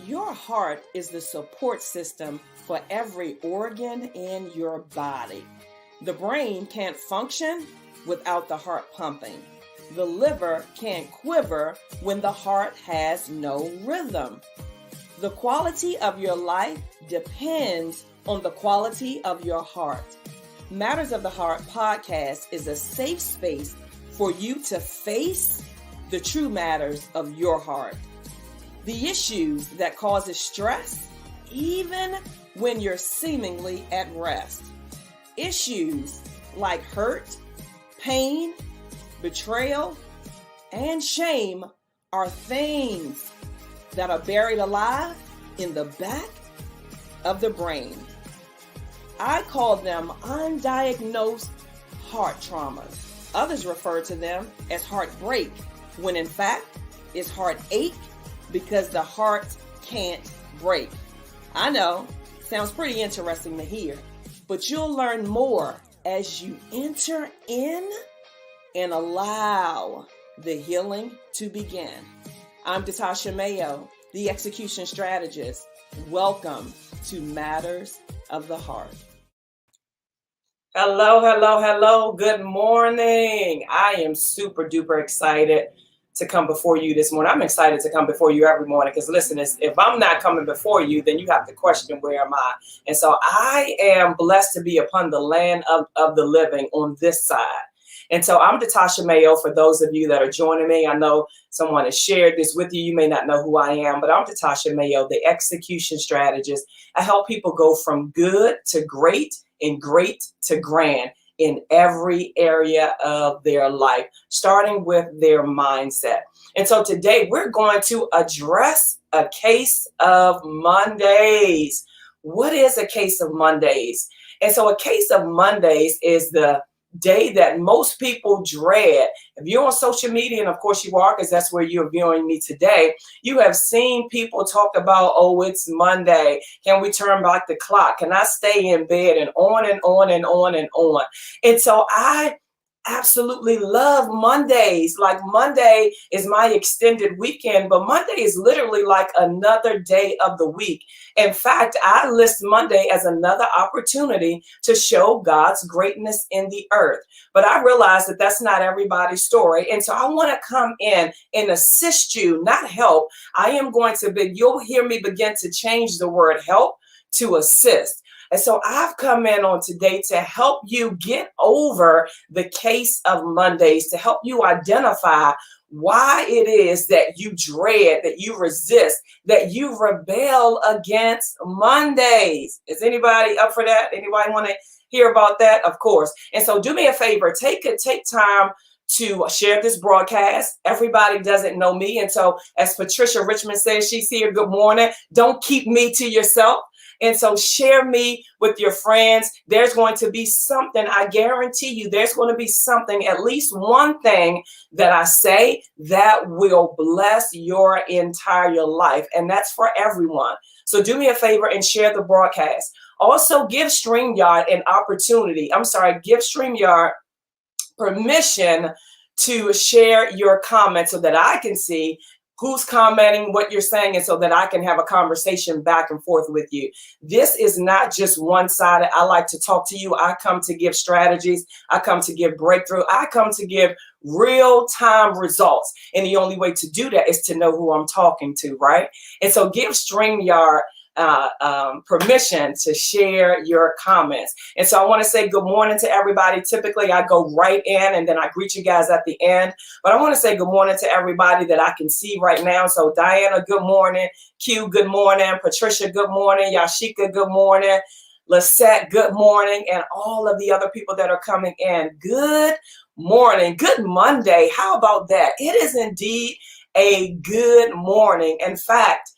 Your heart is the support system for every organ in your body. The brain can't function without the heart pumping. The liver can't quiver when the heart has no rhythm. The quality of your life depends on the quality of your heart. Matters of the Heart podcast is a safe space for you to face the true matters of your heart. The issues that causes stress, even when you're seemingly at rest. Issues like hurt, pain, betrayal, and shame are things that are buried alive in the back of the brain. I call them undiagnosed heart traumas. Others refer to them as heartbreak, when in fact it's heartache because the heart can't break. I know, sounds pretty interesting to hear, but you'll learn more as you enter in and allow the healing to begin. I'm Natasha Mayo, the execution strategist. Welcome to Matters of the Heart. Hello. Good morning. I am super duper excited to come before you this morning. I'm excited to come before you every morning because listen, if I'm not coming before you, then you have to question where am I? And so I am blessed to be upon the land of the living on this side. And so I'm Natasha Mayo. For those of you that are joining me, I know someone has shared this with you. You may not know who I am, but I'm Natasha Mayo, the execution strategist. I help people go from good to great and great to grand in every area of their life, starting with their mindset. And so today we're going to address a case of Mondays. What is a case of Mondays? And so a case of Mondays is the day that most people dread. If you're on social media, and of course you are, because that's where you're viewing me today, you have seen people talk about, oh, it's Monday. Can we turn back the clock? Can I stay in bed? And on and on and on and on. And so I absolutely love Mondays. Like Monday is my extended weekend, but Monday is literally like another day of the week. In fact, I list Monday as another opportunity to show God's greatness in the earth. But I realize that that's not everybody's story. And so I want to come in and assist you, not help. You'll hear me begin to change the word help to assist. And so I've come in on today to help you get over the case of Mondays, to help you identify why it is that you dread, that you resist, that you rebel against Mondays. Is anybody up for that? Anybody want to hear about that? Of course. And so do me a favor, take time to share this broadcast. Everybody doesn't know me. And so as Patricia Richmond says, she's here. Good morning. Don't keep me to yourself. And so share me with your friends. There's going to be something, I guarantee you, there's going to be something, at least one thing that I say that will bless your entire life. And that's for everyone. So do me a favor and share the broadcast. Also give StreamYard give StreamYard permission to share your comments so that I can see who's commenting, what you're saying, and so that I can have a conversation back and forth with you. This is not just one-sided. I like to talk to you. I come to give strategies. I come to give breakthrough. I come to give real-time results. And the only way to do that is to know who I'm talking to, right? And so give StreamYard permission to share your comments. And so I want to say good morning to everybody. Typically I go right in and then I greet you guys at the end, but I want to say good morning to everybody that I can see right now. So Diana, good morning. Q, good morning. Patricia, good morning. Yashika, good morning. Lisette, good morning. And all of the other people that are coming in, good morning. Good Monday. How about that? It is indeed a good morning. In fact,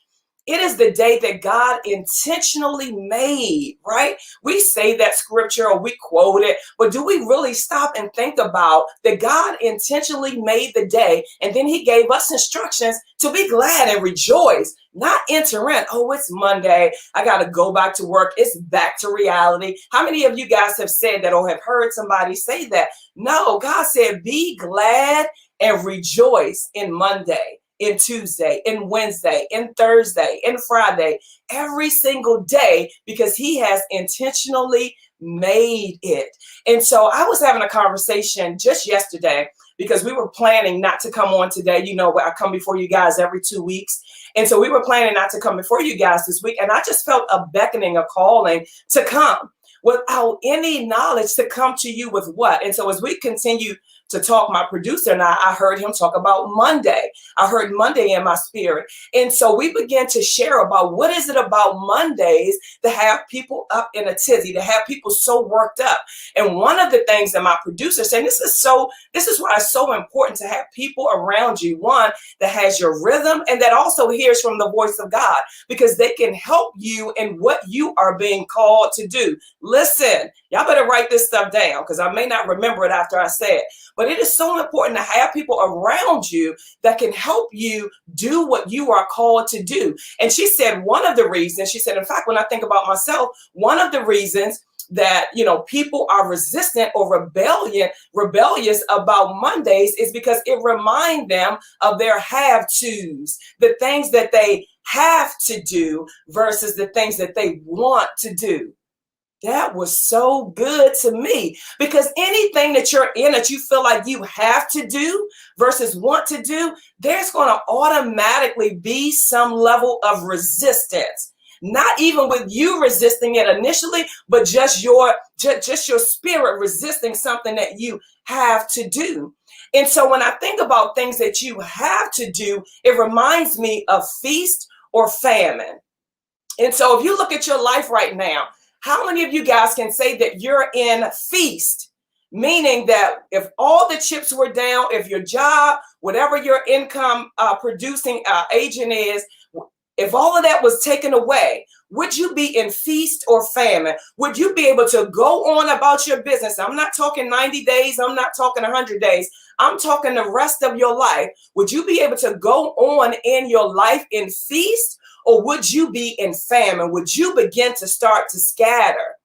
it is the day that God intentionally made, right? We say that scripture or we quote it, but do we really stop and think about that God intentionally made the day and then he gave us instructions to be glad and rejoice, not enter in, oh, it's Monday, I got to go back to work, it's back to reality. How many of you guys have said that or have heard somebody say that? No, God said, be glad and rejoice in Monday. and Tuesday and Wednesday and Thursday and Friday, every single day, because he has intentionally made it. And so I was having a conversation just yesterday because we were planning not to come on today. You know, I come before you guys every 2 weeks. And so we were planning not to come before you guys this week. And I just felt a beckoning, a calling to come without any knowledge, to come to you with what? And so as we continue to talk, my producer and I heard him talk about Monday. I heard Monday in my spirit. And so we began to share about what is it about Mondays to have people up in a tizzy, to have people so worked up. And one of the things that my producer said, this is why it's so important to have people around you, one, that has your rhythm and that also hears from the voice of God, because they can help you in what you are being called to do. Listen, y'all better write this stuff down because I may not remember it after I say it. But it is so important to have people around you that can help you do what you are called to do. And she said one of the reasons, she said, in fact, when I think about myself, one of the reasons that, you know, people are resistant or rebellious about Mondays is because it reminds them of their have-tos, the things that they have to do versus the things that they want to do. That was so good to me, because anything that you're in that you feel like you have to do versus want to do, there's going to automatically be some level of resistance. Not even with you resisting it initially, but just your spirit resisting something that you have to do. And so when I think about things that you have to do, it reminds me of feast or famine. And so if you look at your life right now, how many of you guys can say that you're in feast? Meaning that if all the chips were down, if your job, whatever your income producing agent is, if all of that was taken away, would you be in feast or famine? Would you be able to go on about your business? I'm not talking 90 days. I'm not talking 100 days. I'm talking the rest of your life. Would you be able to go on in your life in feast? Or would you be in famine? Would you begin to start to scatter?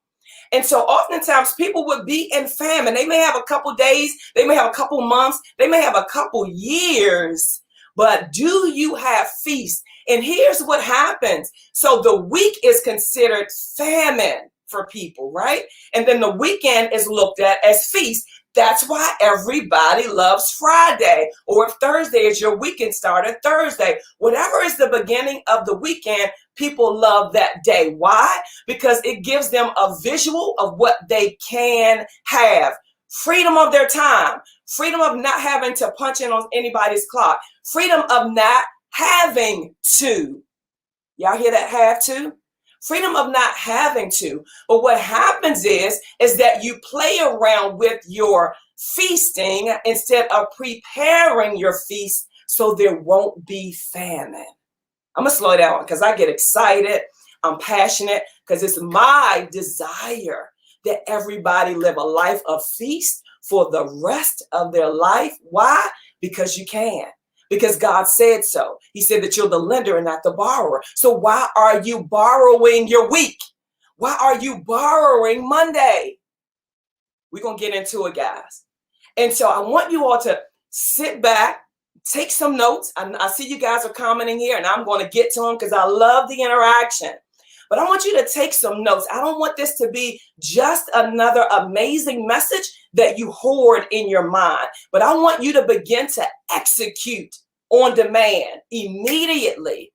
And so oftentimes people would be in famine. They may have a couple days, they may have a couple months, they may have a couple years, but do you have feast? And here's what happens. So the week is considered famine for people, right? And then the weekend is looked at as feast. That's why everybody loves Friday, or if Thursday is your weekend starter, Thursday, whatever is the beginning of the weekend, people love that day. Why? Because it gives them a visual of what they can have. Freedom of their time, freedom of not having to punch in on anybody's clock, freedom of not having to. Y'all hear that, have to? Freedom of not having to. But what happens is that you play around with your feasting instead of preparing your feast so there won't be famine. I'm going to slow down because I get excited. I'm passionate because it's my desire that everybody live a life of feast for the rest of their life. Why? Because you can. Because God said so. He said that you're the lender and not the borrower. So why are you borrowing your week? Why are you borrowing Monday? We're going to get into it, guys. And so I want you all to sit back, take some notes. I see you guys are commenting here, and I'm going to get to them because I love the interaction. But I want you to take some notes. I don't want this to be just another amazing message that you hoard in your mind, but I want you to begin to execute on demand immediately.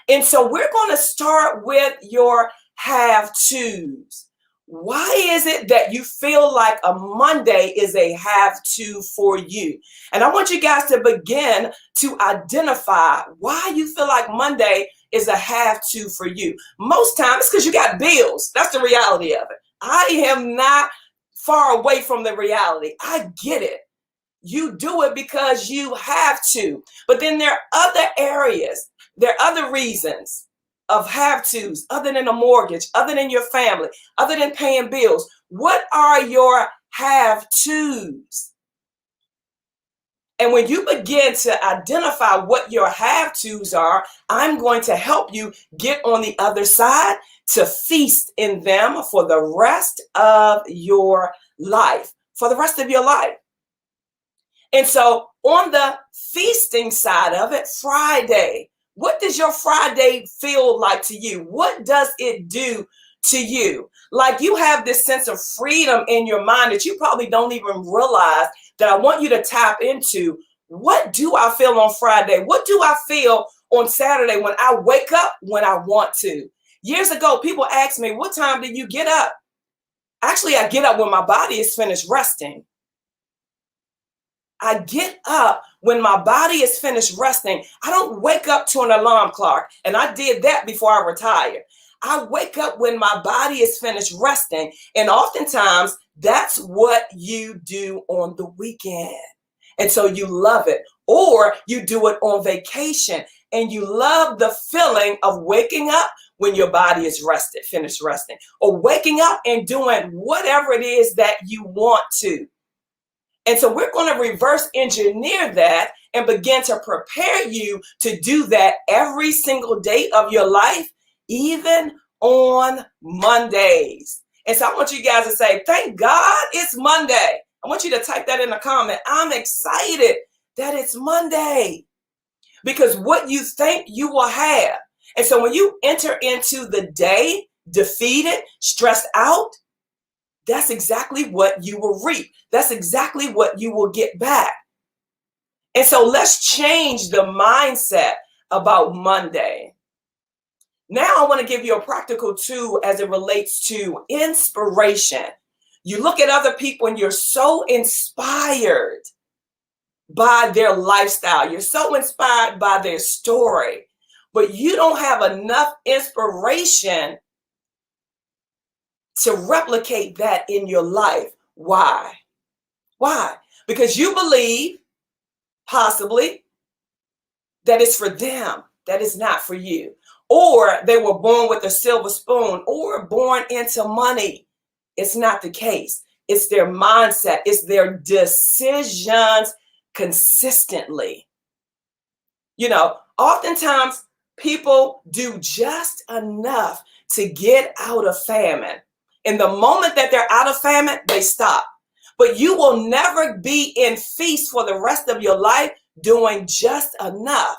And so we're going to start with your have-tos. Why is it that you feel like a Monday is a have-to for you? And I want you guys to begin to identify why you feel like Monday is a have-to for you. Most times it's because you got bills. That's the reality of it. I am not far away from the reality. I get it. You do it because you have to. But then there are other areas. There are other reasons of have-tos other than a mortgage, other than your family, other than paying bills. What are your have-tos? And when you begin to identify what your have-tos are, I'm going to help you get on the other side to feast in them for the rest of your life. For the rest of your life. And so On the feasting side of it, Friday. What does your Friday feel like to you? What does it do to you? Like you have this sense of freedom in your mind that you probably don't even realize, that I want you to tap into. What do I feel on Friday? What do I feel on Saturday when I wake up when I want to? Years ago, people asked me, what time did you get up? Actually, I get up when my body is finished resting. I get up when my body is finished resting. I don't wake up to an alarm clock. And I did that before I retired. I wake up when my body is finished resting. And oftentimes that's what you do on the weekend. And so you love it. Or you do it on vacation and you love the feeling of waking up when your body is rested, finished resting, or waking up and doing whatever it is that you want to. And so we're going to reverse engineer that and begin to prepare you to do that every single day of your life, even on Mondays. And so I want you guys to say, thank God it's Monday. I want you to type that in the comment. I'm excited that it's Monday, because what you think you will have. And so when you enter into the day defeated, stressed out, that's exactly what you will reap. That's exactly what you will get back. And so let's change the mindset about Monday. Now I want to give you a practical tool as it relates to inspiration. You look at other people and you're so inspired by their lifestyle. You're so inspired by their story, but you don't have enough inspiration to replicate that in your life. Why? Why? Because you believe possibly that it's for them, that it's not for you. Or they were born with a silver spoon or born into money. It's not the case. It's their mindset. It's their decisions consistently. You know, oftentimes people do just enough to get out of famine. And the moment that they're out of famine, they stop. But you will never be in feast for the rest of your life doing just enough.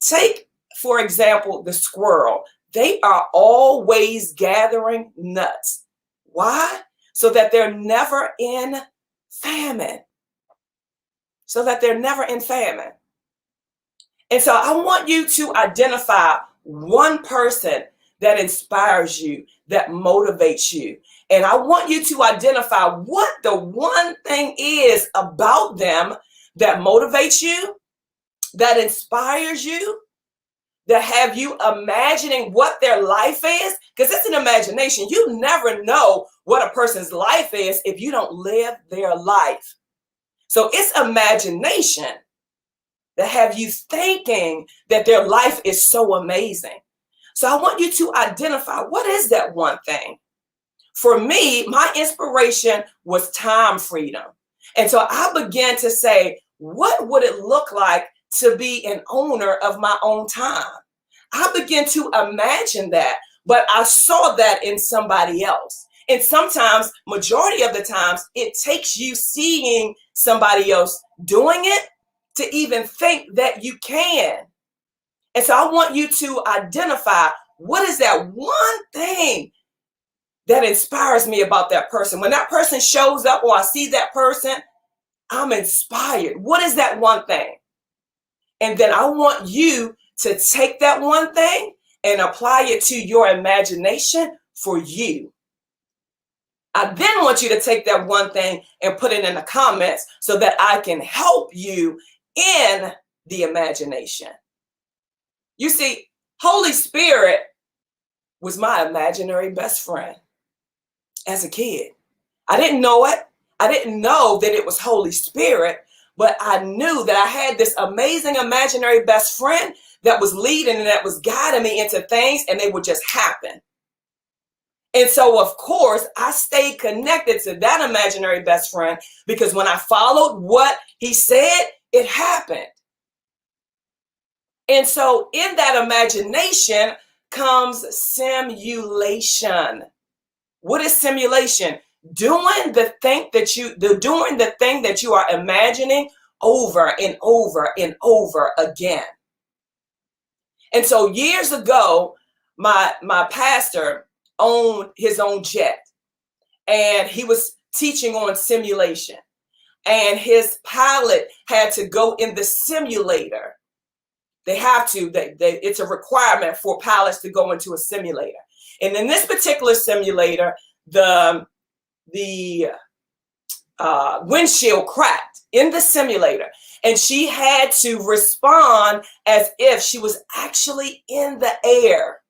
Take, for example, the squirrel. They are always gathering nuts. Why? So that they're never in famine. So that they're never in famine. And so I want you to identify one person that inspires you, that motivates you. And I want you to identify what the one thing is about them that motivates you, that inspires you, that have you imagining what their life is. Because it's an imagination. You never know what a person's life is if you don't live their life. So it's imagination that have you thinking that their life is so amazing. So I want you to identify, what is that one thing? For me, my inspiration was time freedom. And so I began to say, what would it look like to be an owner of my own time? I began to imagine that, but I saw that in somebody else. And sometimes, majority of the times, it takes you seeing somebody else doing it to even think that you can. And so I want you to identify, what is that one thing that inspires me about that person? When that person shows up or I see that person, I'm inspired. What is that one thing? And then I want you to take that one thing and apply it to your imagination for you. I then want you to take that one thing and put it in the comments so that I can help you in the imagination. You see, Holy Spirit was my imaginary best friend as a kid. I didn't know it. I didn't know that it was Holy Spirit, but I knew that I had this amazing imaginary best friend that was leading and that was guiding me into things, and they would just happen. And so, of course, I stayed connected to that imaginary best friend, because when I followed what he said, it happened. And so in that imagination comes simulation. What is simulation? Doing the thing that you are imagining over and over and over again. And so years ago, my pastor owned his own jet, and he was teaching on simulation, and his pilot had to go in the simulator. They have to, it's a requirement for pilots to go into a simulator. And in this particular simulator, the windshield cracked in the simulator, and she had to respond as if she was actually in the air.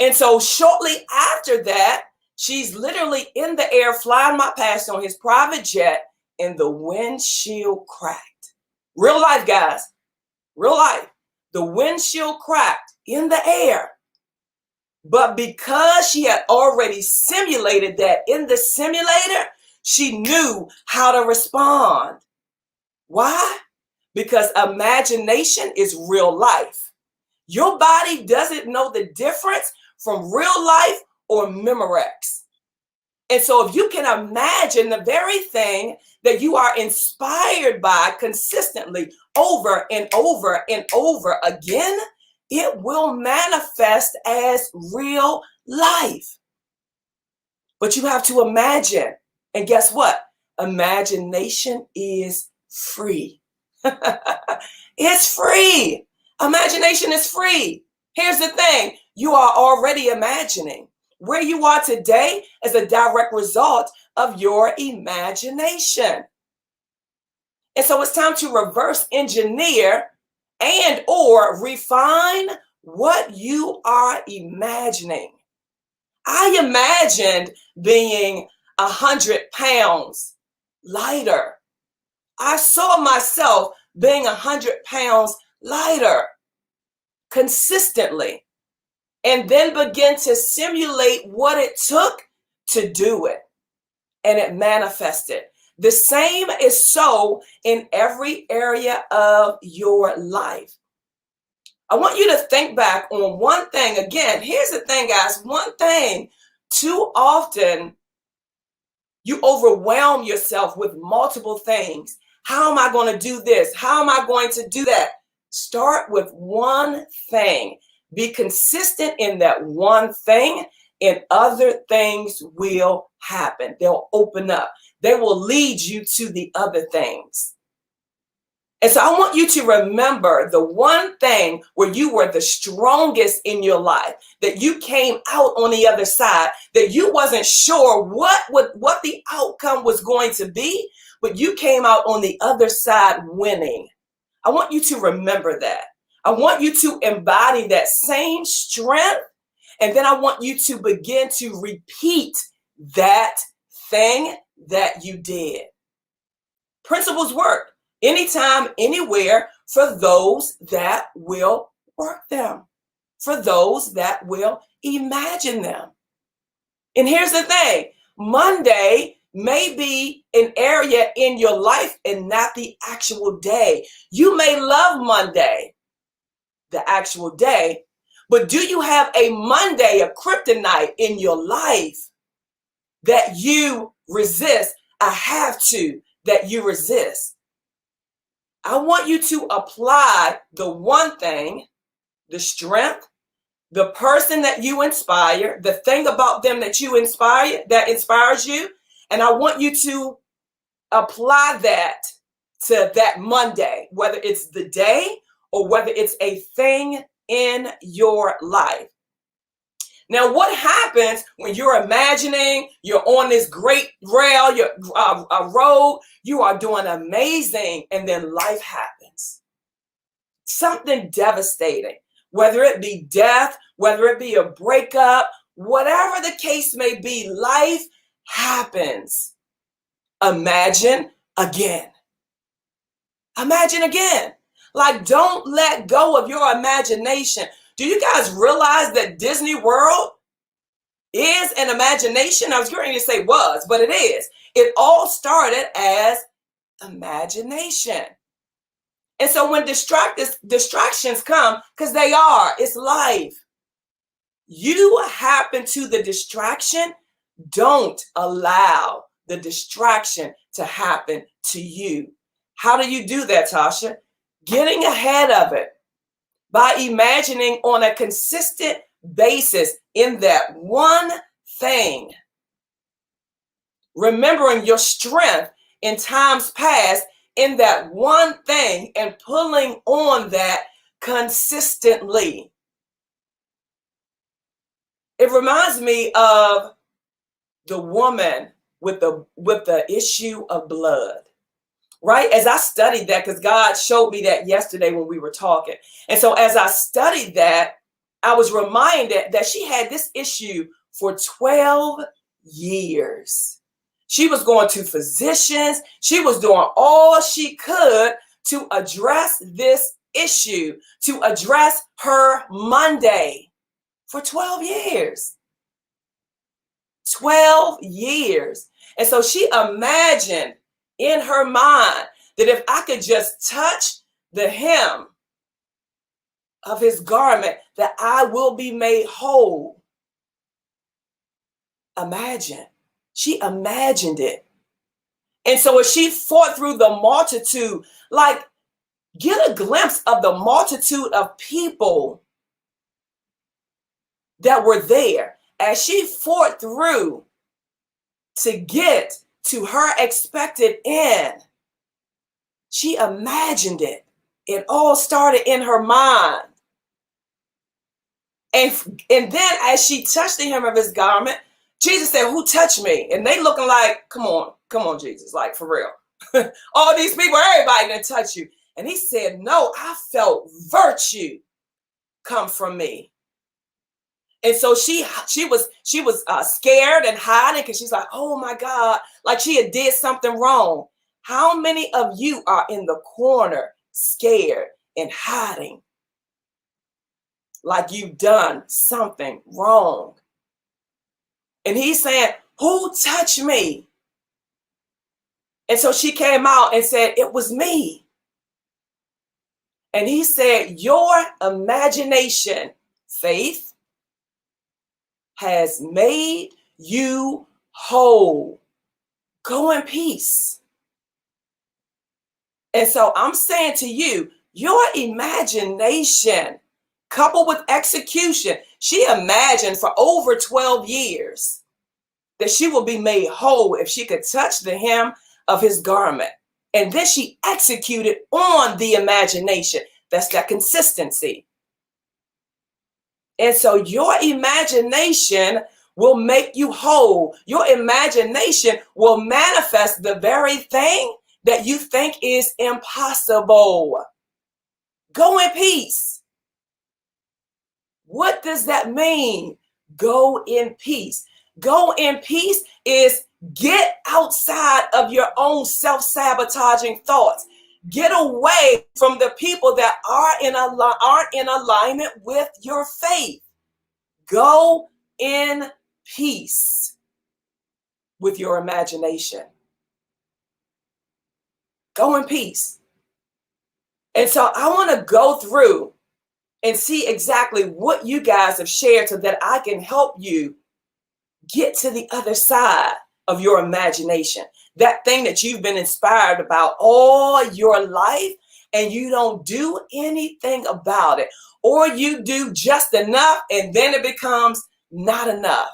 And so shortly after that, she's literally in the air flying my pastor on his private jet, and the windshield cracked. Real life, guys. Real life. The windshield cracked in the air. But because she had already simulated that in the simulator, she knew how to respond. Why? Because imagination is real life. Your body doesn't know the difference from real life or Memorex. And so if you can imagine the very thing that you are inspired by consistently over and over and over again, it will manifest as real life. But you have to imagine. And guess what? Imagination is free. It's free. Imagination is free. Here's the thing. You are already imagining. Where you are today is a direct result of your imagination. And so it's time to reverse engineer and or refine what you are imagining. I imagined being 100 pounds lighter. I saw myself being 100 pounds lighter consistently, and then begin to simulate what it took to do it. And it manifested. The same is so in every area of your life. I want you to think back on one thing. Again, here's the thing, guys. One thing, too often you overwhelm yourself with multiple things. How am I going to do this? How am I going to do that? Start with one thing. Be consistent in that one thing, and other things will happen. They'll open up. They will lead you to the other things. And so I want you to remember the one thing where you were the strongest in your life, that you came out on the other side, that you wasn't sure what the outcome was going to be, but you came out on the other side winning. I want you to remember that. I want you to embody that same strength, and then I want you to begin to repeat that thing that you did. Principles work anytime, anywhere, for those that will work them, for those that will imagine them. And here's the thing, Monday may be an area in your life and not the actual day. You may love Monday, the actual day, but do you have a Monday, a kryptonite in your life that you resist, a have to that you resist? I want you to apply the one thing, the strength, the person that you inspire, the thing about them that you inspire, that inspires you. And I want you to apply that to that Monday, whether it's the day or whether it's a thing in your life. Now, what happens when you're imagining you're on this great rail, you're a road, you are doing amazing, and then life happens? Something devastating, whether it be death, whether it be a breakup, whatever the case may be, life happens. Imagine again. Imagine again. Like, don't let go of your imagination. Do you guys realize that Disney World is an imagination? I was going to say was, but it is. It all started as imagination. And so when distractions come, because they are, it's life. You happen to the distraction, don't allow the distraction to happen to you. How do you do that, Tasha? Getting ahead of it by imagining on a consistent basis in that one thing. Remembering your strength in times past in that one thing and pulling on that consistently. It reminds me of the woman with the issue of blood. Right? As I studied that, because God showed me that yesterday when we were talking. And so as I studied that, I was reminded that she had this issue for 12 years. She was going to physicians. She was doing all she could to address this issue, to address her Monday for 12 years. 12 years. And so she imagined in her mind that if I could just touch the hem of his garment, that I will be made whole. Imagine. She imagined it. And so as she fought through the multitude, like, get a glimpse of the multitude of people that were there as she fought through to get to her expected end. She imagined it. It all started in her mind. And then as she touched the hem of his garment, Jesus said, "Who touched me?" And they looking like, come on, Jesus, like for real. All these people, everybody gonna touch you. And he said, "No, I felt virtue come from me." And so she was scared and hiding because she's like, "Oh my God," like she had did something wrong. How many of you are in the corner, scared and hiding, like you've done something wrong? And he's saying, "Who touched me?" And so she came out and said, "It was me." And he said, "Your imagination, Faith, has made you whole. Go in peace." And so I'm saying to you, your imagination coupled with execution, she imagined for over 12 years that she will be made whole if she could touch the hem of his garment. And then she executed on the imagination. That's that consistency. And so your imagination will make you whole. Your imagination will manifest the very thing that you think is impossible. Go in peace. What does that mean? Go in peace. Go in peace is get outside of your own self-sabotaging thoughts. Get away from the people that aren't in alignment with your faith. Go in peace with your imagination. Go in peace. And so I want to go through and see exactly what you guys have shared so that I can help you get to the other side of your imagination. That thing that you've been inspired about all your life and you don't do anything about it, or you do just enough and then it becomes not enough.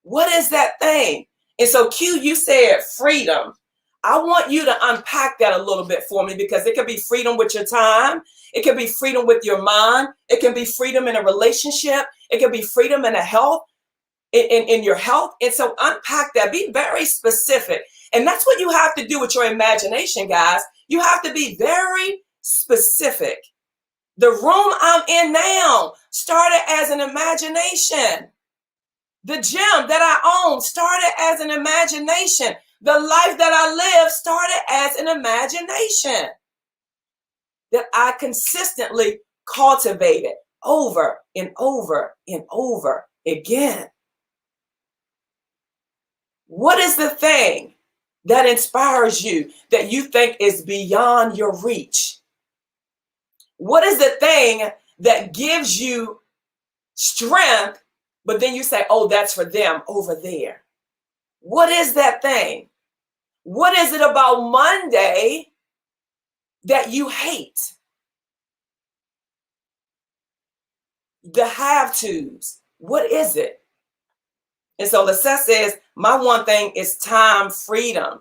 What is that thing? And so Q, you said freedom. I want you to unpack that a little bit for me, because it could be freedom with your time. It can be freedom with your mind. It can be freedom in a relationship. It can be freedom in a health, in your health. And so unpack that. Be very specific. And that's what you have to do with your imagination, guys. You have to be very specific. The room I'm in now started as an imagination. The gym that I own started as an imagination. The life that I live started as an imagination that I consistently cultivated over and over and over again. What is the thing that inspires you that you think is beyond your reach? What is the thing that gives you strength, but then you say, "Oh, that's for them over there"? What is that thing? What is it about Monday that you hate. The have-tos. What is it? And so Lisette says, my one thing is time freedom.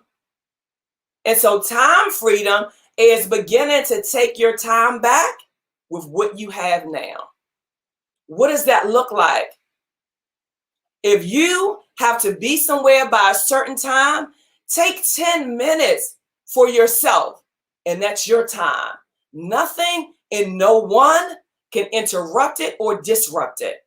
And so time freedom is beginning to take your time back with what you have now. What does that look like? If you have to be somewhere by a certain time, take 10 minutes for yourself, and that's your time. Nothing and no one can interrupt it or disrupt it.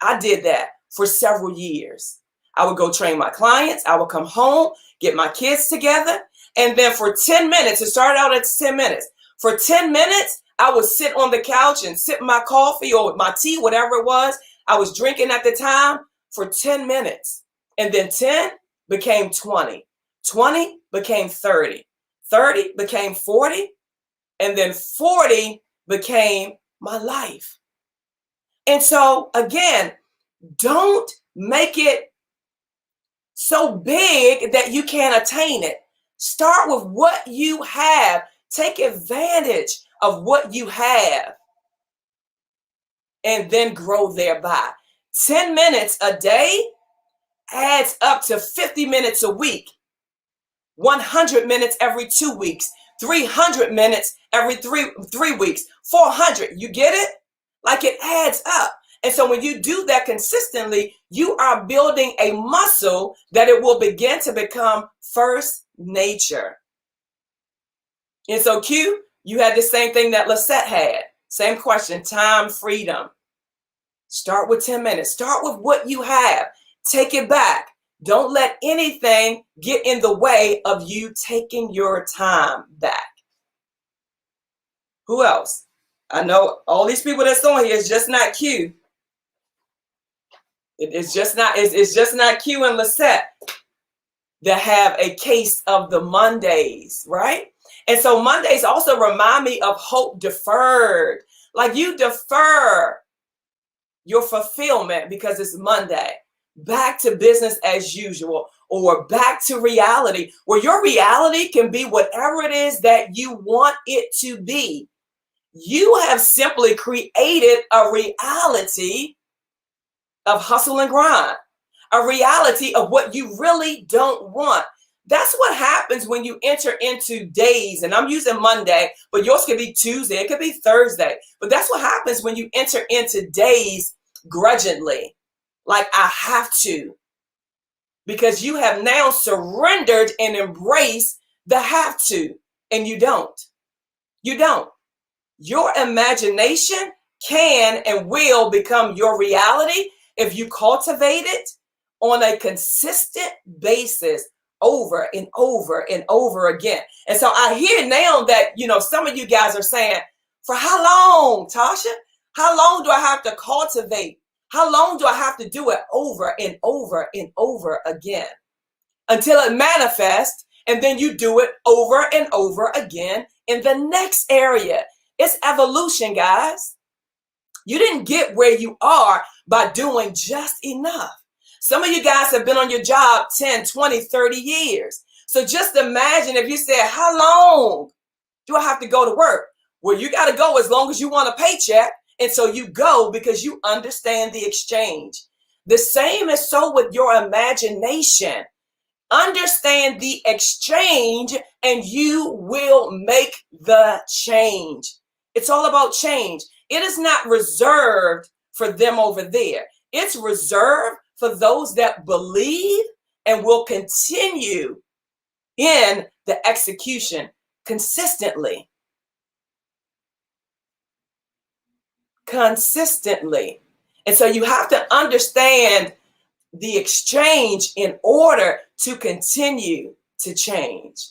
I did that for several years. I would go train my clients. I would come home, get my kids together. And then for 10 minutes, it started out at 10 minutes. For 10 minutes, I would sit on the couch and sip my coffee or my tea, whatever it was I was drinking at the time, for 10 minutes. And then 10 became 20. 20 became 30. 30 became 40. And then 40 became my life. And so again, don't make it so big that you can't attain it. Start with what you have. Take advantage of what you have and then grow thereby. 10 minutes a day adds up to 50 minutes a week, 100 minutes every 2 weeks, 300 minutes every three weeks, 400. You get it? Like, it adds up. And so when you do that consistently, you are building a muscle that it will begin to become first nature. And so Q, you had the same thing that Lisette had. Same question, time freedom. Start with 10 minutes. Start with what you have. Take it back. Don't let anything get in the way of you taking your time back. Who else? I know all these people that's on here is just not Q. It's just not Q and Lisette that have a case of the Mondays, right? And so Mondays also remind me of hope deferred. Like, you defer your fulfillment because it's Monday. Back to business as usual, or back to reality, where your reality can be whatever it is that you want it to be. You have simply created a reality of hustle and grind, a reality of what you really don't want. That's what happens when you enter into days, and I'm using Monday, but yours could be Tuesday, it could be Thursday. But that's what happens when you enter into days grudgingly, like, I have to, because you have now surrendered and embraced the have to, and you don't. You don't. Your imagination can and will become your reality if you cultivate it on a consistent basis over and over and over again. And so I hear now that, some of you guys are saying, for how long, Tasha? How long do I have to cultivate? How long do I have to do it over and over and over again until it manifests? And then you do it over and over again in the next area. It's evolution, guys. You didn't get where you are by doing just enough. Some of you guys have been on your job 10, 20, 30 years. So just imagine if you said, how long do I have to go to work? Well, you got to go as long as you want a paycheck. And so you go because you understand the exchange. The same is so with your imagination. Understand the exchange and you will make the change. It's all about change. It is not reserved for them over there. It's reserved for those that believe and will continue in the execution consistently. Consistently. And so you have to understand the exchange in order to continue to change.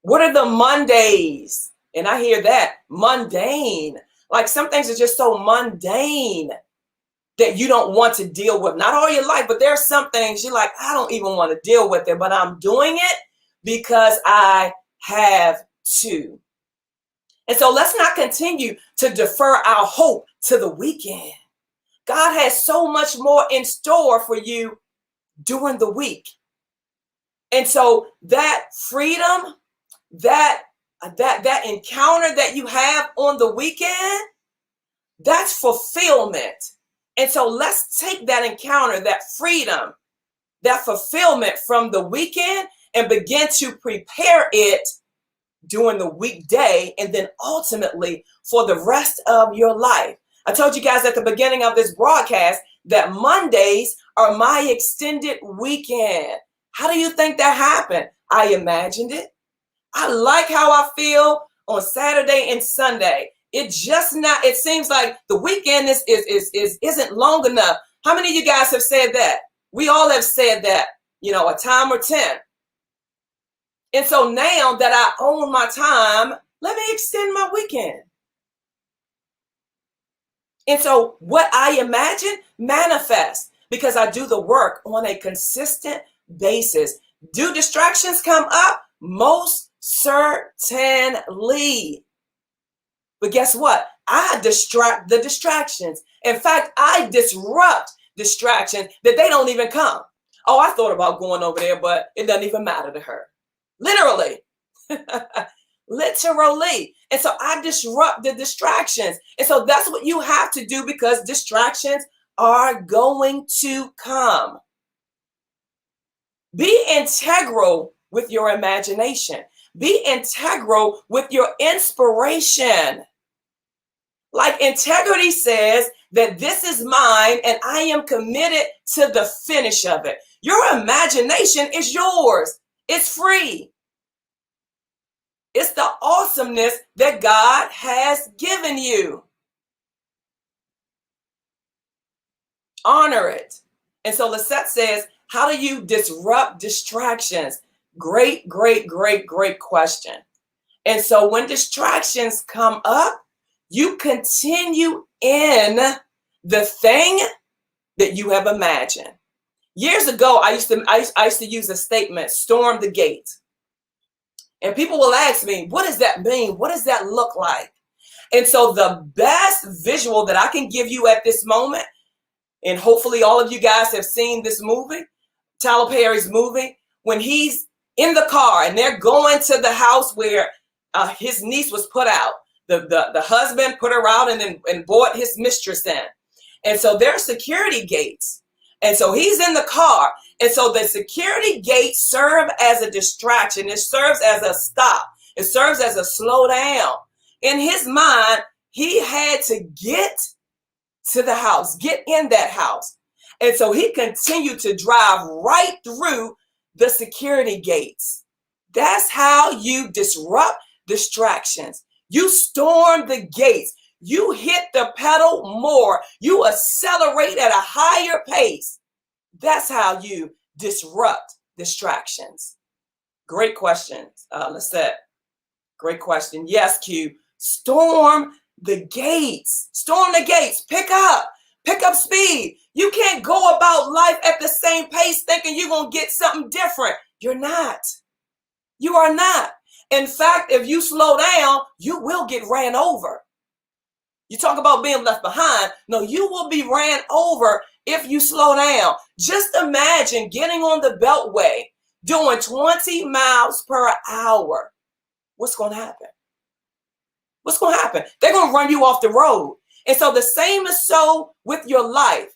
What are the Mondays? And I hear that, mundane. Like, some things are just so mundane that you don't want to deal with. Not all your life, but there are some things you're like, I don't even want to deal with it, but I'm doing it because I have to. And so let's not continue to defer our hope to the weekend. God has so much more in store for you during the week. And so that freedom, that that encounter that you have on the weekend, that's fulfillment. And so let's take that encounter, that freedom, that fulfillment from the weekend and begin to prepare it during the weekday and then ultimately for the rest of your life. I told you guys at the beginning of this broadcast that Mondays are my extended weekend. How do you think that happened? I imagined it. I like how I feel on Saturday and Sunday. It seems like the weekend isn't long enough. How many of you guys have said that? We all have said that, a time or 10. And so now that I own my time, let me extend my weekend. And so what I imagine manifests because I do the work on a consistent basis. Do distractions come up? Most certainly. But guess what? I distract the distractions. In fact, I disrupt distractions that they don't even come. Oh, I thought about going over there, but it doesn't even matter to her. Literally. Literally. And so I disrupt the distractions. And so that's what you have to do because distractions are going to come. Be integral with your imagination. Be integral with your inspiration. Like integrity says that this is mine and I am committed to the finish of it. Your imagination is yours. It's free. It's the awesomeness that God has given you. Honor it. And so Lisette says, how do you disrupt distractions? Great, great, great, great question. And so when distractions come up, you continue in the thing that you have imagined. Years ago, I used to use a statement, storm the gate. And people will ask me, what does that mean? What does that look like? And so the best visual that I can give you at this moment, and hopefully all of you guys have seen this movie, Tyler Perry's movie, when he's in the car and they're going to the house where his niece was put out. The husband put her out and brought his mistress in. And so there are security gates. And so he's in the car. And so the security gates serve as a distraction. It serves as a stop. It serves as a slow down. In his mind, he had to get to the house, get in that house. And so he continued to drive right through the security gates. That's how you disrupt distractions. You storm the gates. You hit the pedal more. You accelerate at a higher pace. That's how you disrupt distractions. Great question, Lisette. Great question. Yes, Q. Storm the gates. Storm the gates. Pick up speed. You can't go about life at the same pace thinking you're going to get something different. You're not. You are not. In fact, if you slow down, you will get ran over. You talk about being left behind. No, you will be ran over if you slow down. Just imagine getting on the beltway doing 20 miles per hour. What's going to happen? What's going to happen? They're going to run you off the road. And so the same is so with your life.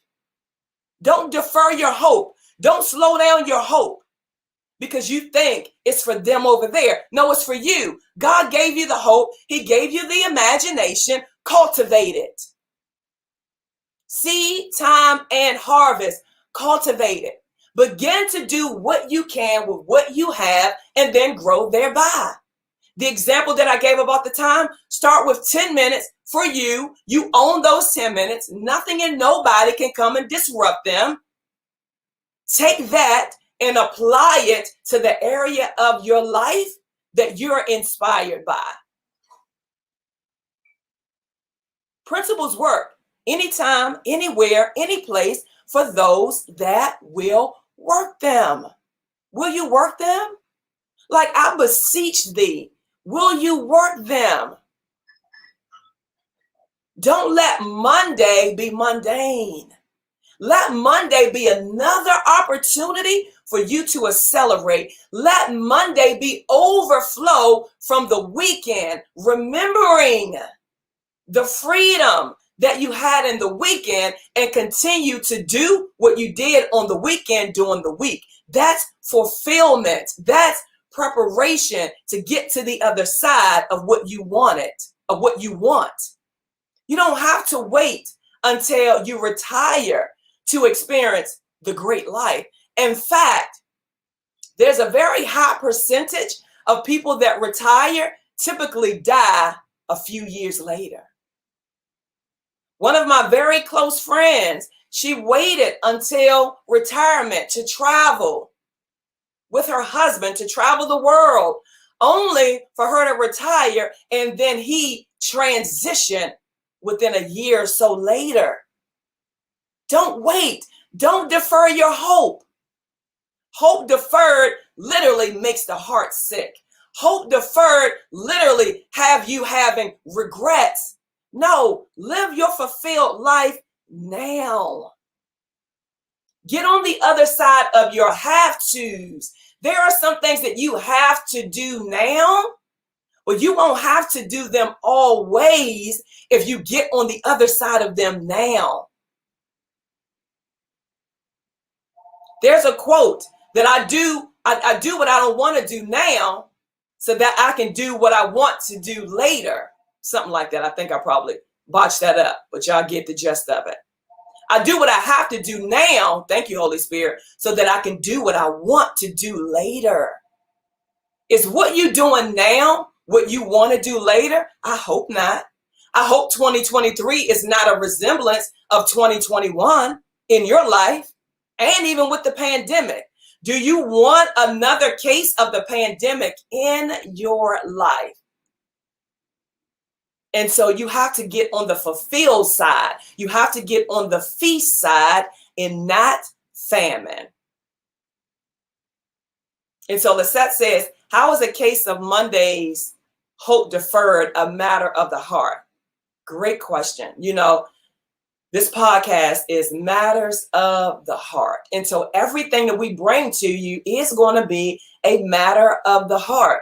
Don't defer your hope. Don't slow down your hope because you think it's for them over there. No, it's for you. God gave you the hope. He gave you the imagination. Cultivate it. Seed, time, and harvest. Cultivate it. Begin to do what you can with what you have and then grow thereby. The example that I gave about the time, start with 10 minutes for you. You own those 10 minutes. Nothing and nobody can come and disrupt them. Take that and apply it to the area of your life that you're inspired by. Principles work anytime, anywhere, any place for those that will work them. Will you work them? Like I beseech thee, will you work them? Don't let Monday be mundane. Let Monday be another opportunity for you to accelerate. Let Monday be overflow from the weekend, remembering the freedom that you had in the weekend and continue to do what you did on the weekend during the week. That's fulfillment. That's preparation to get to the other side of what you wanted, of what you want. You don't have to wait until you retire to experience the great life. In fact, there's a very high percentage of people that retire typically die a few years later. One of my very close friends, she waited until retirement to travel with her husband, to travel the world, only for her to retire, and then he transitioned within a year or so later. Don't wait. Don't defer your hope. Hope deferred literally makes the heart sick. Hope deferred literally have you having regrets. No, live your fulfilled life now. Get on the other side of your have tos. There are some things that you have to do now, but you won't have to do them always if you get on the other side of them now. There's a quote that I do what I don't want to do now so that I can do what I want to do later. Something like that. I think I probably botched that up, but y'all get the gist of it. I do what I have to do now, thank you, Holy Spirit, so that I can do what I want to do later. Is what you're doing now what you want to do later? I hope not. I hope 2023 is not a resemblance of 2021 in your life, and even with the pandemic. Do you want another case of the pandemic in your life? And so you have to get on the fulfilled side. You have to get on the feast side and not famine. And so Lisette says, how is a case of Monday's hope deferred a matter of the heart? Great question. You know, this podcast is matters of the heart. And so everything that we bring to you is going to be a matter of the heart.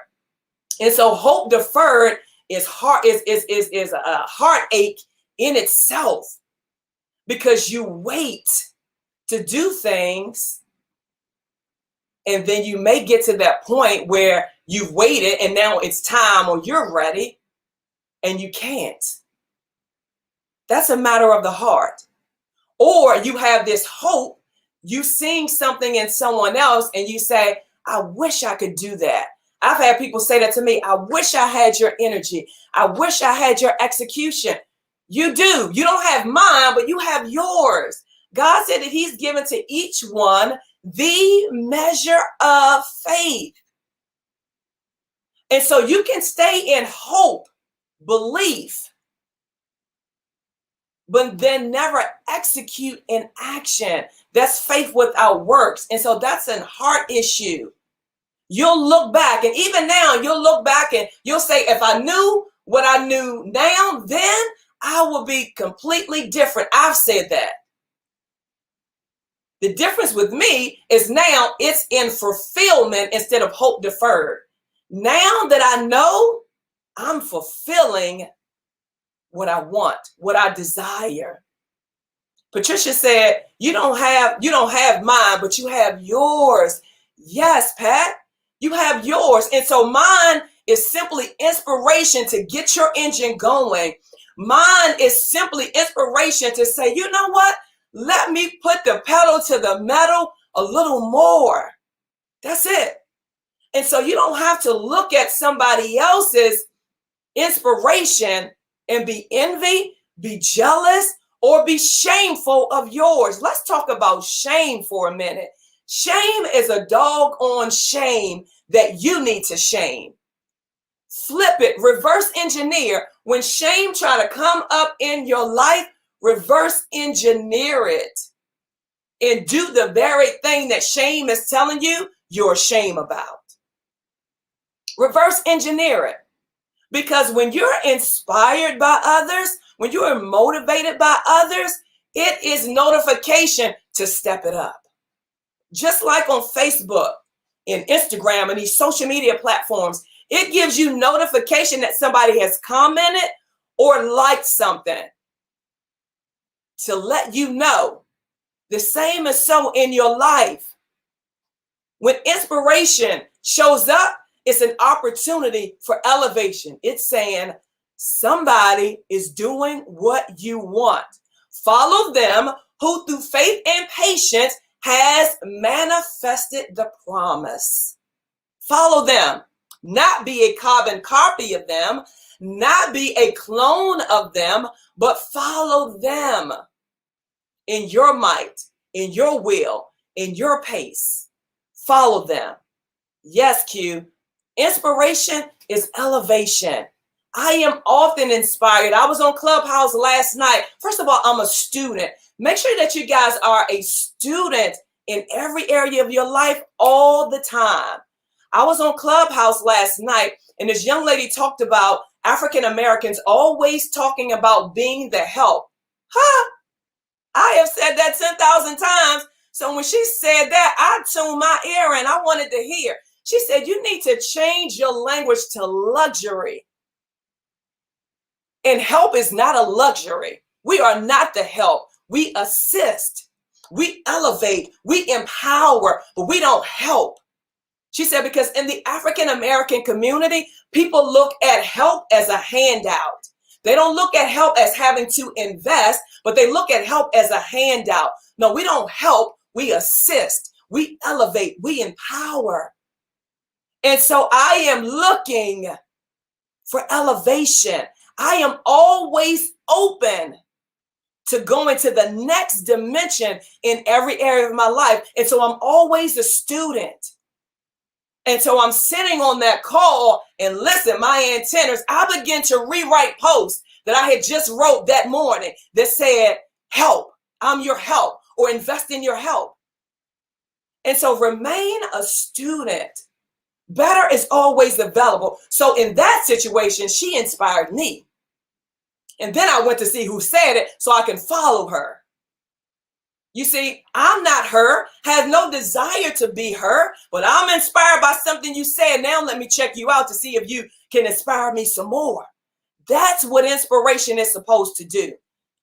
And so hope deferred is a heartache in itself, because you wait to do things and then you may get to that point where you've waited and now it's time or you're ready and you can't. That's a matter of the heart. Or you have this hope, you seeing something in someone else and you say, I wish I could do that. I've had people say that to me. I wish I had your energy. I wish I had your execution. You do. You don't have mine, but you have yours. God said that he's given to each one the measure of faith. And so you can stay in hope, belief, but then never execute in action. That's faith without works. And so that's a heart issue. You'll look back, and even now you'll look back and you'll say, if I knew what I knew now, then I will be completely different. I've said that. The difference with me is now it's in fulfillment instead of hope deferred. Now that I know, I'm fulfilling what I want, what I desire. Patricia said, you don't have mine, but you have yours. Yes, Pat, you have yours. And so mine is simply inspiration to get your engine going. Mine is simply inspiration to say, you know what? Let me put the pedal to the metal a little more. That's it. And so you don't have to look at somebody else's inspiration and be envy, be jealous, or be shameful of yours. Let's talk about shame for a minute. Shame is a doggone shame that you need to shame. Flip it, reverse engineer. When shame try to come up in your life, reverse engineer it and do the very thing that shame is telling you you're ashamed about. Reverse engineer it. Because when you're inspired by others, when you're motivated by others, It is notification to step it up. Just like on Facebook and Instagram and these social media platforms, it gives you notification that somebody has commented or liked something to let you know. The same is so in your life. When inspiration shows up, it's an opportunity for elevation. It's saying somebody is doing what you want. Follow them who through faith and patience has manifested the promise. Follow them, not be a carbon copy of them, not be a clone of them, but follow them in your might, in your will, in your pace. Follow them. Yes, Q. Inspiration is elevation. I am often inspired. I was on Clubhouse last night. First of all, I'm a student. Make sure that you guys are a student in every area of your life all the time. I was on Clubhouse last night, and this young lady talked about African Americans always talking about being the help. Huh? I have said that 10,000 times. So when she said that, I tuned my ear and I wanted to hear. She said, you need to change your language to luxury. And help is not a luxury. We are not the help. We assist. We elevate. We empower, but we don't help. She said, because in the African American community, people look at help as a handout. They don't look at help as having to invest, but they look at help as a handout. No, we don't help. We assist. We elevate. We empower. And so I am looking for elevation. I am always open to go into the next dimension in every area of my life. And so I'm always a student. And so I'm sitting on that call and listen, my antennas, I begin to rewrite posts that I had just wrote that morning that said, help, I'm your help, or invest in your help. And so remain a student. Better is always available. So in that situation, she inspired me. And then I went to see who said it so I can follow her. You see, I'm not her, have no desire to be her, but I'm inspired by something you said. Now let me check you out to see if you can inspire me some more. That's what inspiration is supposed to do.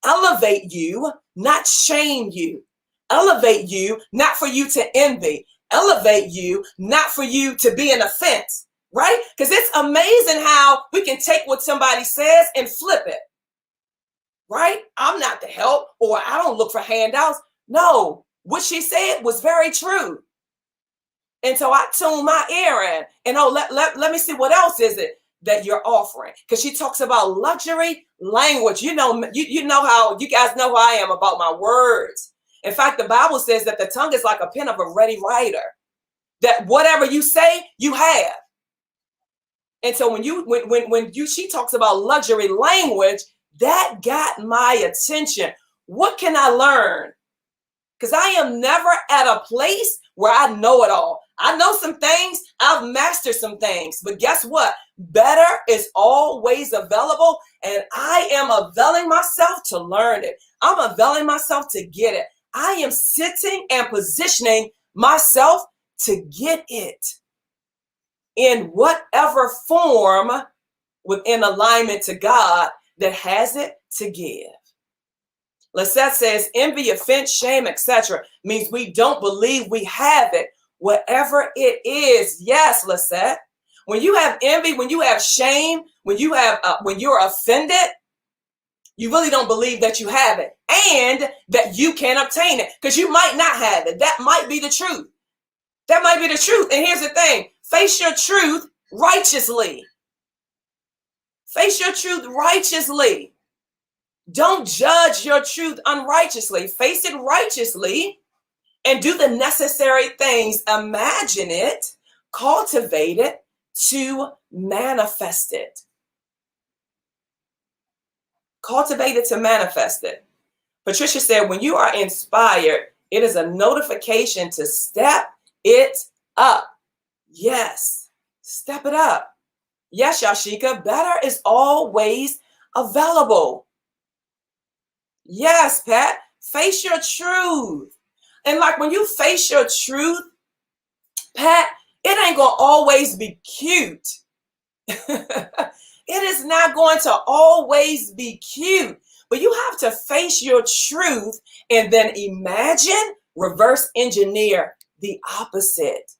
Elevate you, not shame you. Elevate you, not for you to envy. Elevate you, not for you to be an offense, right? Because it's amazing how we can take what somebody says and flip it, right? I'm not the help, or I don't look for handouts. No, what she said was very true. And so I tuned my ear in, and let me see what else is it that you're offering. Because she talks about luxury language. You know how you guys know who I am about my words. In fact, the Bible says that the tongue is like a pen of a ready writer, that whatever you say, you have. And so when she talks about luxury language, that got my attention. What can I learn? Because I am never at a place where I know it all. I know some things, I've mastered some things, but guess what? Better is always available, and I am availing myself to learn it. I'm availing myself to get it. I am sitting and positioning myself to get it in whatever form within alignment to God that has it to give. Lisette says envy, offense, shame, etc. means we don't believe we have it, whatever it is. Yes, Lisette. When you have envy, when you have shame, when you're offended, you really don't believe that you have it and that you can obtain it, because you might not have it. That might be the truth. That might be the truth. And here's the thing. Face your truth righteously. Face your truth righteously. Don't judge your truth unrighteously. Face it righteously and do the necessary things. Imagine it, cultivate it to manifest it. Cultivate it to manifest it. Patricia said, when you are inspired, it is a notification to step it up. Yes, step it up. Yes, Yashika, better is always available. Yes, Pat, Face your truth. And like when you face your truth, Pat, it ain't going to always be cute. It is not going to always be cute. But you have to face your truth and then imagine, reverse engineer the opposite.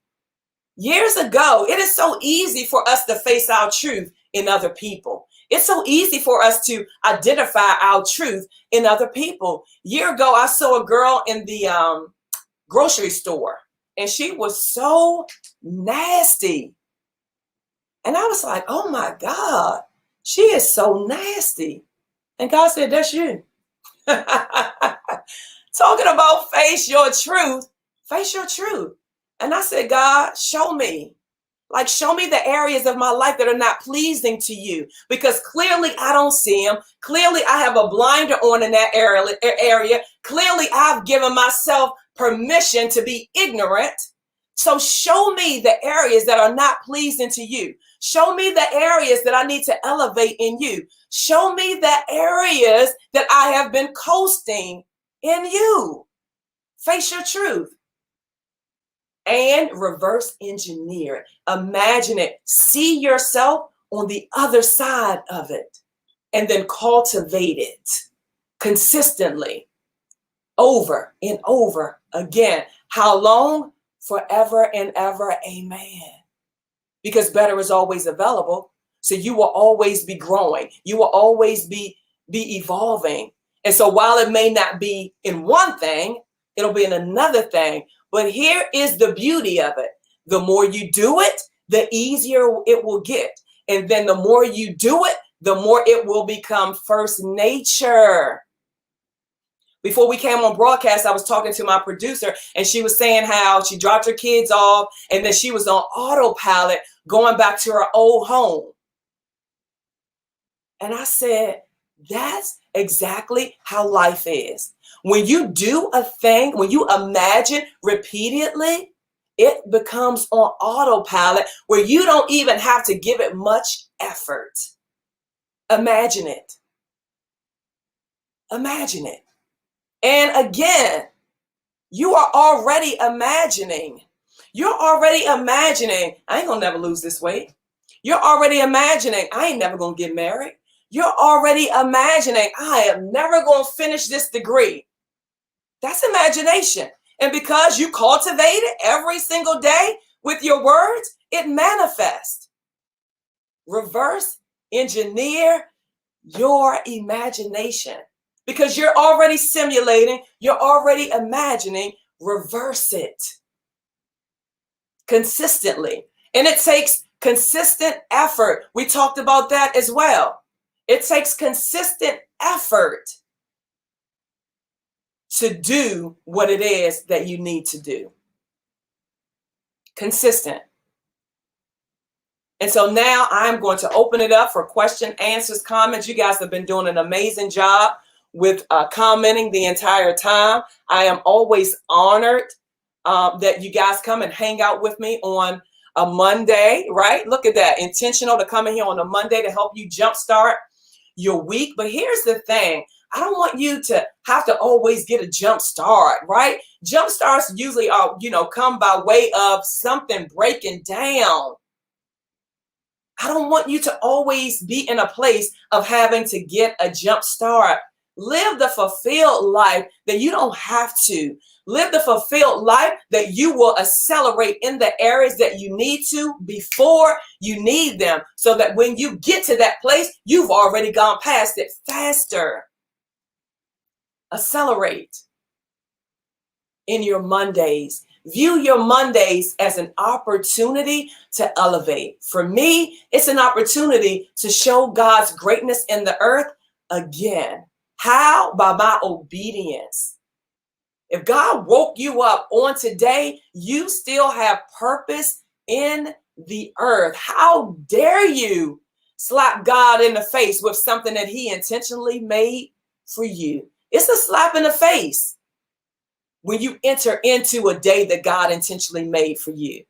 Years ago, it is so easy for us to face our truth in other people. It's so easy for us to identify our truth in other people. A year ago, I saw a girl in the grocery store, and she was so nasty. And I was like, oh my God, she is so nasty. And God said, that's you. Talking about face your truth, face your truth. And I said, God, show me. Like, show me the areas of my life that are not pleasing to you, because clearly I don't see them. Clearly I have a blinder on in that area. Clearly I've given myself permission to be ignorant. So show me the areas that are not pleasing to you. Show me the areas that I need to elevate in you. Show me the areas that I have been coasting in you. Face your truth. And reverse engineer it. Imagine it. See yourself on the other side of it. And then cultivate it consistently over and over again. How long? Forever and ever. Amen. Because better is always available. So you will always be growing. You will always be evolving. And so while it may not be in one thing, it'll be in another thing. But here is the beauty of it. The more you do it, the easier it will get. And then the more you do it, the more it will become first nature. Before we came on broadcast, I was talking to my producer, and she was saying how she dropped her kids off, and then she was on autopilot going back to her old home. And I said, that's exactly how life is. When you do a thing, when you imagine repeatedly, it becomes on autopilot where you don't even have to give it much effort. Imagine it. Imagine it. And again, you are already imagining. You're already imagining, I ain't gonna never lose this weight. You're already imagining, I ain't never gonna get married. You're already imagining, I am never gonna finish this degree. That's imagination. And because you cultivate it every single day with your words, it manifests. Reverse engineer your imagination. Because you're already simulating, you're already imagining, reverse it consistently. And it takes consistent effort. We talked about that as well. It takes consistent effort to do what it is that you need to do. Consistent. And so now I'm going to open it up for question, answers, comments. You guys have been doing an amazing job with commenting the entire time. I am always honored that you guys come and hang out with me on a Monday, right? Look at that. Intentional to come in here on a Monday to help you jumpstart your week. But here's the thing. I don't want you to have to always get a jump start, right? Jump starts usually are, come by way of something breaking down. I don't want you to always be in a place of having to get a jump start. Live the fulfilled life that you don't have to. Live the fulfilled life that you will accelerate in the areas that you need to before you need them, so that when you get to that place, you've already gone past it faster. Accelerate in your Mondays. View your Mondays as an opportunity to elevate. For me, it's an opportunity to show God's greatness in the earth again. How? By my obedience. If God woke you up on today, you still have purpose in the earth. How dare you slap God in the face with something that he intentionally made for you? It's a slap in the face when you enter into a day that God intentionally made for you.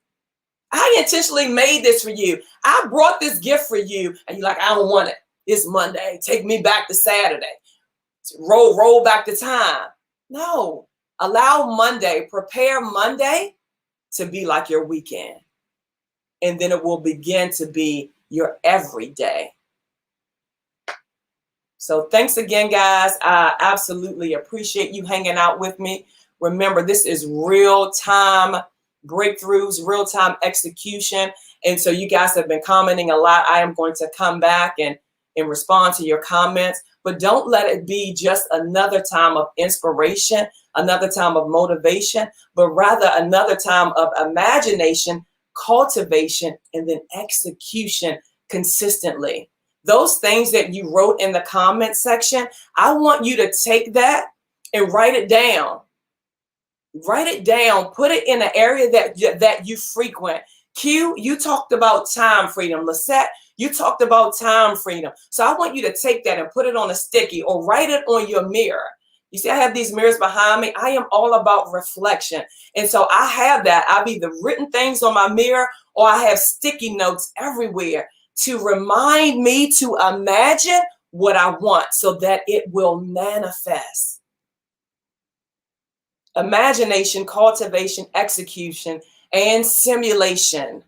I intentionally made this for you. I brought this gift for you. And you're like, I don't want it. It's Monday. Take me back to Saturday. Roll back the time. No. Allow Monday, prepare Monday to be like your weekend. And then it will begin to be your everyday. So thanks again, guys. I absolutely appreciate you hanging out with me. Remember, this is real-time breakthroughs, real-time execution. And so you guys have been commenting a lot. I am going to come back and respond to your comments. But don't let it be just another time of inspiration, another time of motivation, but rather another time of imagination, cultivation, and then execution consistently. Those things that you wrote in the comment section, I want you to take that and write it down. Write it down. Put it in an area that you frequent. Q, you talked about time freedom. Lisette, you talked about time freedom. So I want you to take that and put it on a sticky or write it on your mirror. You see, I have these mirrors behind me. I am all about reflection. And so I have that. I've either written things on my mirror or I have sticky notes everywhere to remind me to imagine what I want so that it will manifest. Imagination, cultivation, execution, and simulation.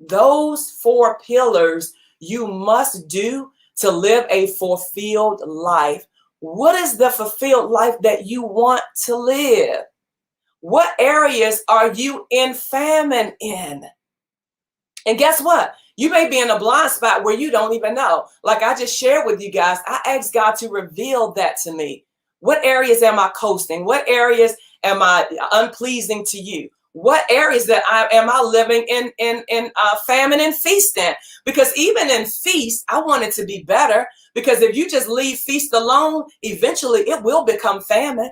Those 4 pillars you must do to live a fulfilled life. What is the fulfilled life that you want to live? What areas are you in famine in? And guess what? You may be in a blind spot where you don't even know. Like I just shared with you guys, I asked God to reveal that to me. What areas am I coasting? What areas am I unpleasing to you? What areas that am I living in famine and feasting? Because even in feast, I want it to be better. Because if you just leave feast alone, eventually it will become famine.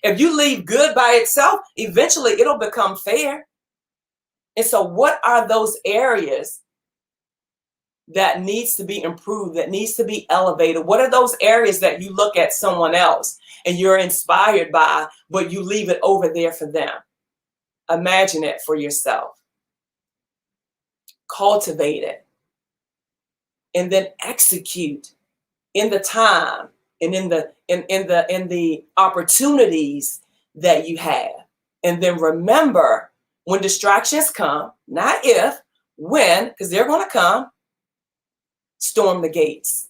If you leave good by itself, eventually it'll become fair. And so what are those areas that needs to be improved, that needs to be elevated? What are those areas that you look at someone else and you're inspired by, but you leave it over there for them? Imagine it for yourself. Cultivate it. And then execute in the time and in the opportunities that you have. And then remember, when distractions come, not if, when, because they're going to come, storm the gates.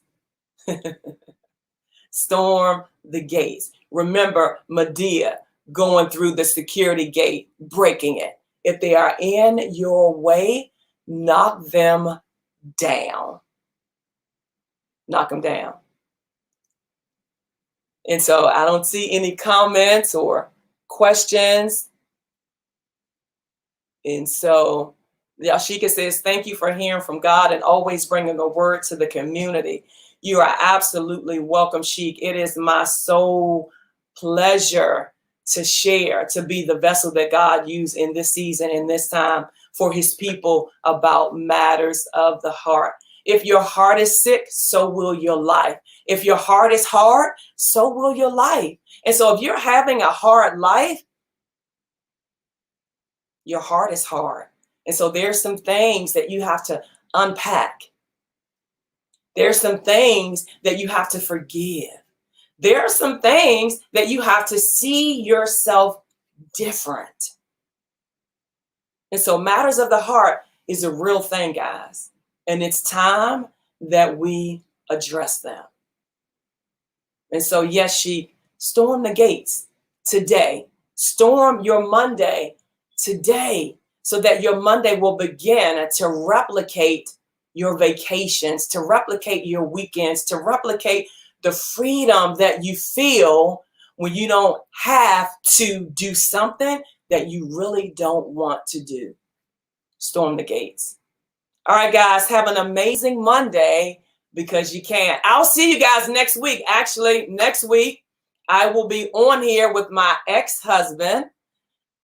Storm the gates. Remember Medea going through the security gate, breaking it. If they are in your way, knock them down. Knock them down. And so I don't see any comments or questions. And so Yashika says, thank you for hearing from God and always bringing a word to the community. You are absolutely welcome, Sheik. It is my sole pleasure to share, to be the vessel that God used in this season, in this time for his people about matters of the heart. If your heart is sick, so will your life. If your heart is hard, so will your life. And so if you're having a hard life, your heart is hard. And so there's some things that you have to unpack. There's some things that you have to forgive. There are some things that you have to see yourself different. And so matters of the heart is a real thing, guys. And it's time that we address them. And so, yes, she storm the gates today. Storm your Monday today so that your Monday will begin to replicate your vacations, to replicate your weekends, to replicate the freedom that you feel when you don't have to do something that you really don't want to do. Storm the gates. All right, guys, have an amazing Monday because you can. I'll see you guys next week. Actually, next week, I will be on here with my ex-husband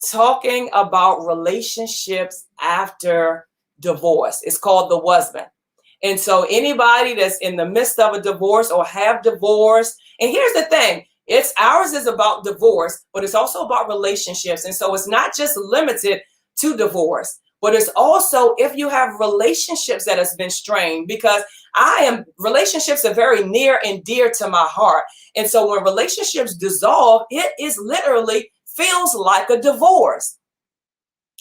talking about relationships after divorce. It's called The Husband. And so anybody that's in the midst of a divorce or have divorced, and here's the thing, ours is about divorce, but it's also about relationships. And so it's not just limited to divorce, but it's also if you have relationships that has been strained, because relationships are very near and dear to my heart. And so when relationships dissolve, it is literally feels like a divorce.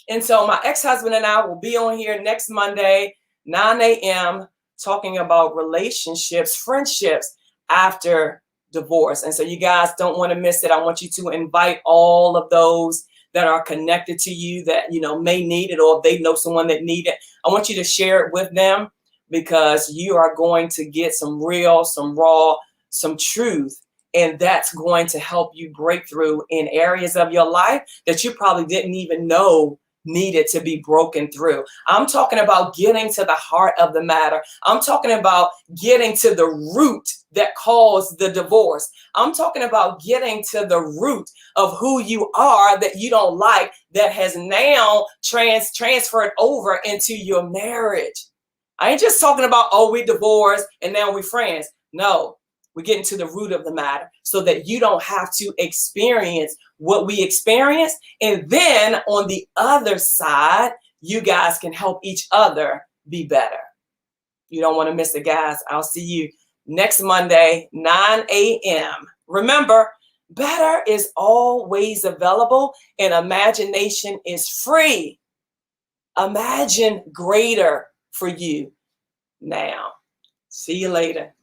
And so my ex-husband and I will be on here next Monday, 9 a.m., talking about relationships, friendships after divorce. And so you guys don't want to miss it. I want you to invite all of those that are connected to you that, may need it, or if they know someone that need it. I want you to share it with them, because you are going to get some real, some raw, some truth. And that's going to help you break through in areas of your life that you probably didn't even know needed to be broken through. I'm talking about getting to the heart of the matter. I'm talking about getting to the root that caused the divorce. I'm talking about getting to the root of who you are that you don't like, that has now transferred over into your marriage. I ain't just talking about, oh, we divorced and now we friends. No, we're getting to the root of the matter so that you don't have to experience what we experienced. And then on the other side, you guys can help each other be better. You don't want to miss it, guys. I'll see you next Monday, 9 a.m. Remember, better is always available and imagination is free. Imagine greater for you now. See you later.